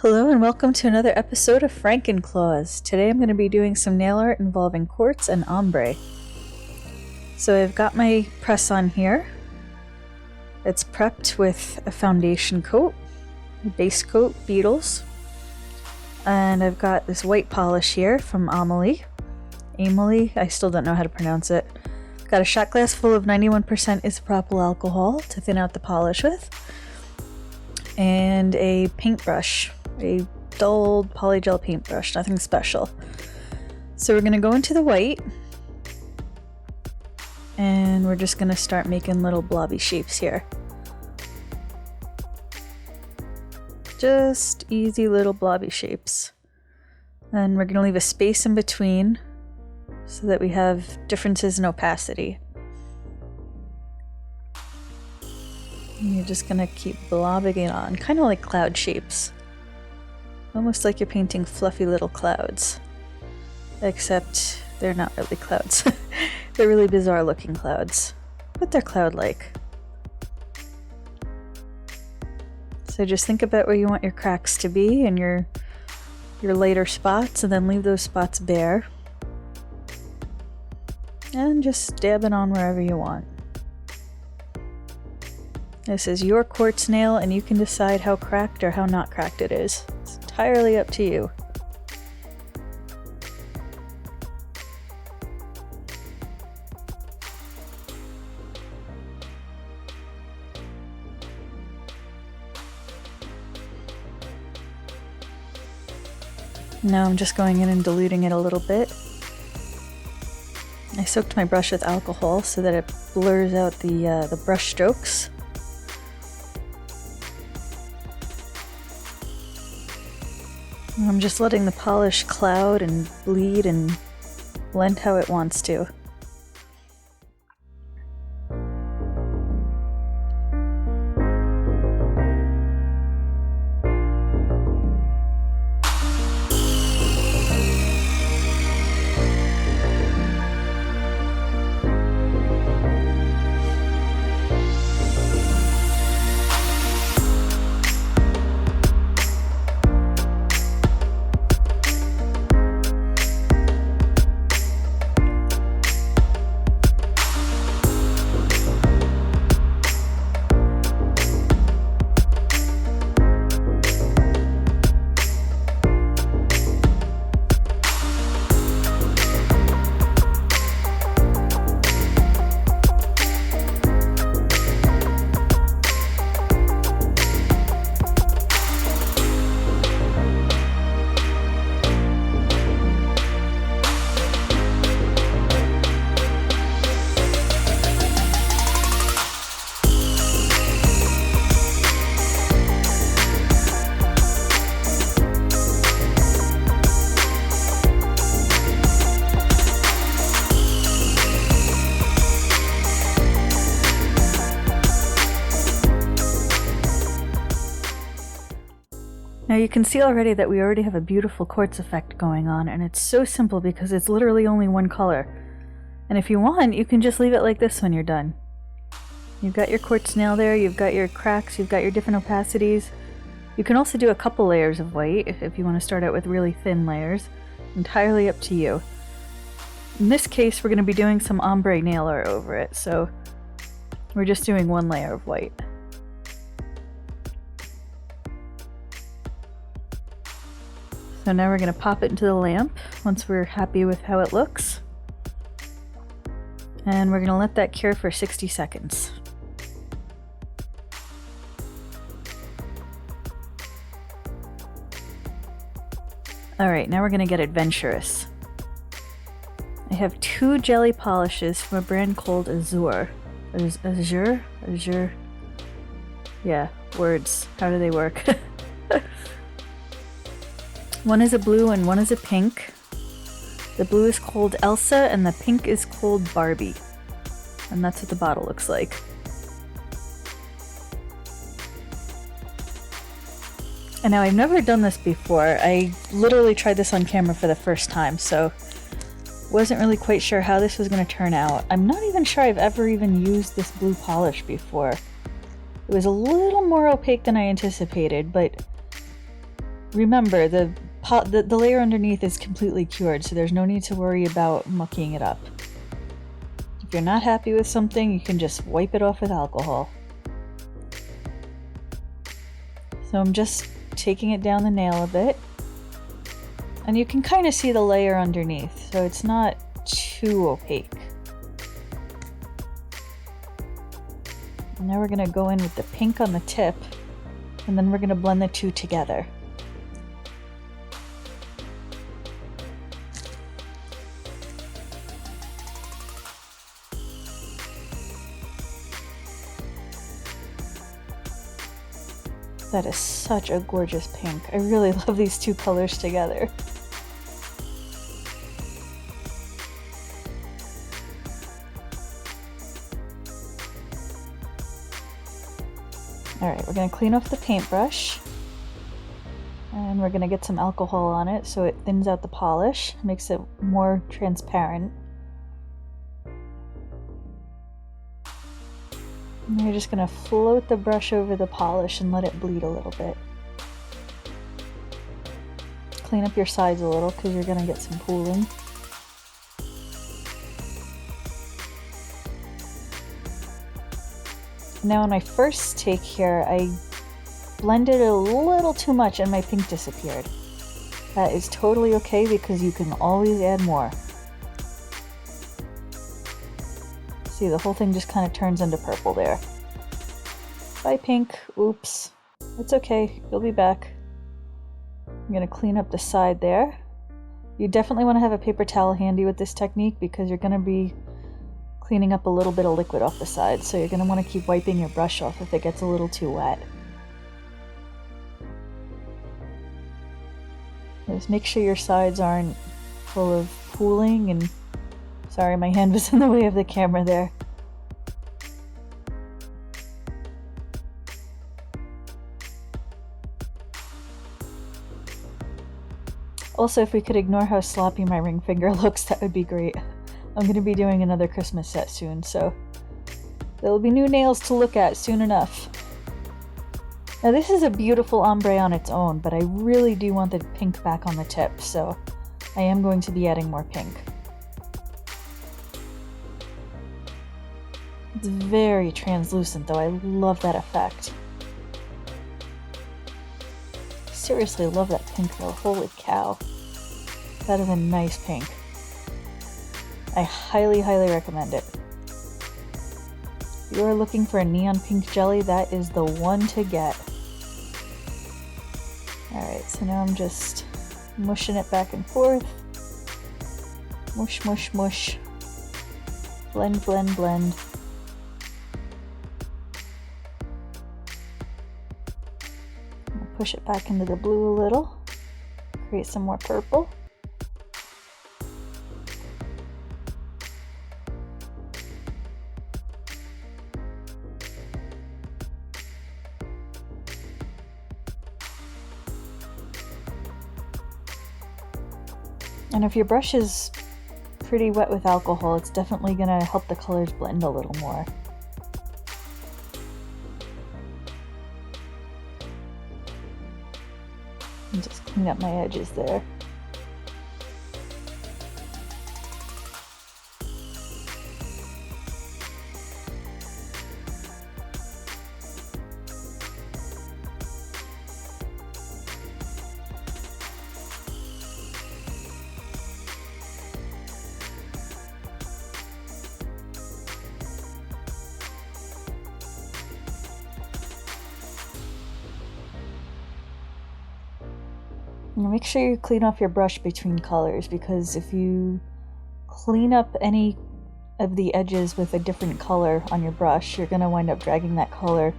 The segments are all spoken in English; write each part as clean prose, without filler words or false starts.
Hello and welcome to another episode of Frankenclaws. Today I'm going to be doing some nail art involving quartz and ombre. So I've got my press on here. It's prepped with a foundation coat, a base coat, Beetles. And I've got this white polish here from Amelie. I still don't know how to pronounce it. Got a shot glass full of 91% isopropyl alcohol to thin out the polish with. And a paintbrush. A dull polygel paintbrush, nothing special. So we're going to go into the white and we're just going to start making little blobby shapes here. Just easy little blobby shapes. And we're going to leave a space in between so that we have differences in opacity. And you're just going to keep blobbing it on, kind of like cloud shapes. Almost like you're painting fluffy little clouds. Except they're not really clouds. They're really bizarre looking clouds. But they're cloud-like. So just think about where you want your cracks to be and your lighter spots, and then leave those spots bare. And just dab it on wherever you want. This is your quartz nail, and you can decide how cracked or how not cracked it is. It's entirely up to you. Now I'm just going in and diluting it a little bit. I soaked my brush with alcohol so that it blurs out the brush strokes. I'm just letting the polish cloud and bleed and blend how it wants to. Now you can see already that we already have a beautiful quartz effect going on, and it's so simple because it's literally only one color. And if you want, you can just leave it like this when you're done. You've got your quartz nail there, you've got your cracks, you've got your different opacities. You can also do a couple layers of white if you want to start out with really thin layers. Entirely up to you. In this case, we're going to be doing some ombre nail art over it, so we're just doing one layer of white. So now we're going to pop it into the lamp once we're happy with how it looks. And we're going to let that cure for 60 seconds. Alright, now we're going to get adventurous. I have two jelly polishes from a brand called Azure. Azure? Yeah, words. How do they work? One is a blue and one is a pink. The blue is called Elsa and the pink is called Barbie. And that's what the bottle looks like. And now I've never done this before. I literally tried this on camera for the first time, so wasn't really quite sure how this was going to turn out. I'm not even sure I've ever even used this blue polish before. It was a little more opaque than I anticipated, but remember, the layer underneath is completely cured, so there's no need to worry about mucking it up. If you're not happy with something, you can just wipe it off with alcohol. So I'm just taking it down the nail a bit. And you can kind of see the layer underneath, so it's not too opaque. And now we're going to go in with the pink on the tip, and then we're going to blend the two together. That is such a gorgeous pink. I really love these two colors together. Alright, we're going to clean off the paintbrush. And we're going to get some alcohol on it so it thins out the polish, makes it more transparent. And you're just going to float the brush over the polish and let it bleed a little bit. Clean up your sides a little because you're going to get some pooling. Now on my first take here, I blended a little too much and my pink disappeared. That is totally okay because you can always add more. See, the whole thing just kind of turns into purple there. Bye pink, oops. It's okay, you'll be back. I'm gonna clean up the side there. You definitely want to have a paper towel handy with this technique because you're gonna be cleaning up a little bit of liquid off the side, so you're going to want to keep wiping your brush off if it gets a little too wet. Just make sure your sides aren't full of pooling, and sorry, my hand was in the way of the camera there. Also, if we could ignore how sloppy my ring finger looks, that would be great. I'm going to be doing another Christmas set soon, so there will be new nails to look at soon enough. Now this is a beautiful ombre on its own, but I really do want the pink back on the tip, so I am going to be adding more pink. It's very translucent though, I love that effect. Seriously love that pink though, holy cow. That is a nice pink. I highly, highly recommend it. If you are looking for a neon pink jelly, that is the one to get. Alright, so now I'm just mushing it back and forth. Mush, mush, mush. Blend, blend, blend. I'll push it back into the blue a little. Create some more purple. And if your brush is pretty wet with alcohol, it's definitely going to help the colors blend a little more. And just clean up my edges there. Now make sure you clean off your brush between colors, because if you clean up any of the edges with a different color on your brush, you're going to wind up dragging that color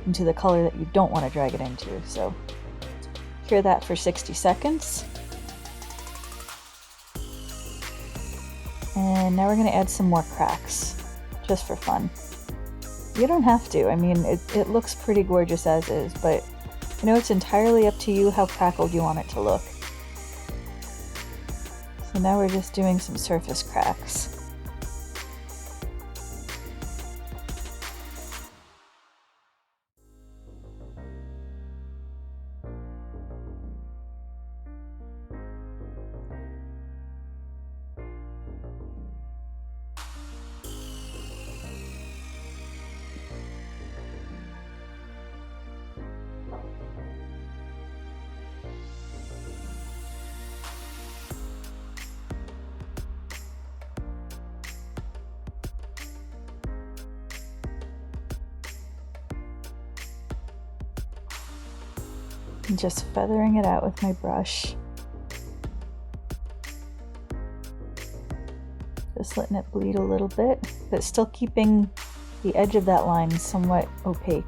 into the color that you don't want to drag it into. So cure that for 60 seconds. And now we're going to add some more cracks, just for fun. You don't have to, I mean, it looks pretty gorgeous as is, but you know, it's entirely up to you how crackled you want it to look. So now we're just doing some surface cracks. And just feathering it out with my brush. Just letting it bleed a little bit, but still keeping the edge of that line somewhat opaque.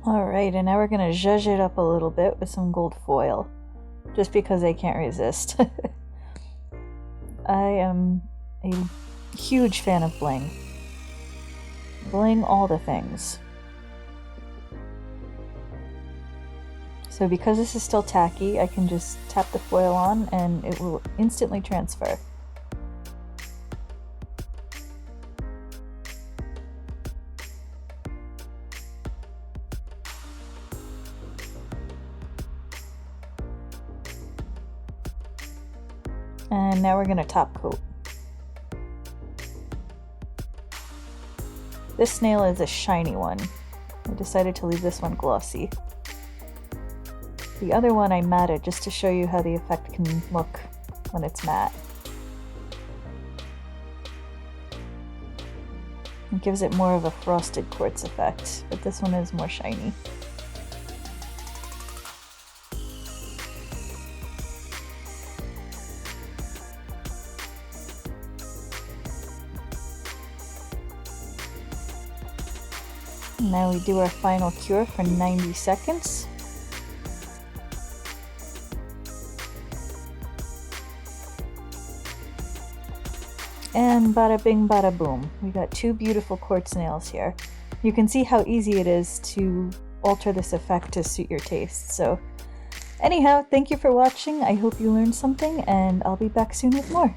Alright, and now we're going to zhuzh it up a little bit with some gold foil, just because I can't resist. I am a huge fan of bling. Bling all the things. So because this is still tacky, I can just tap the foil on and it will instantly transfer. And now we're going to top coat. This snail is a shiny one. I decided to leave this one glossy. The other one I matted just to show you how the effect can look when it's matte. It gives it more of a frosted quartz effect, but this one is more shiny. Now we do our final cure for 90 seconds. And bada bing bada boom. We got two beautiful quartz nails here. You can see how easy it is to alter this effect to suit your taste. So anyhow, thank you for watching. I hope you learned something and I'll be back soon with more.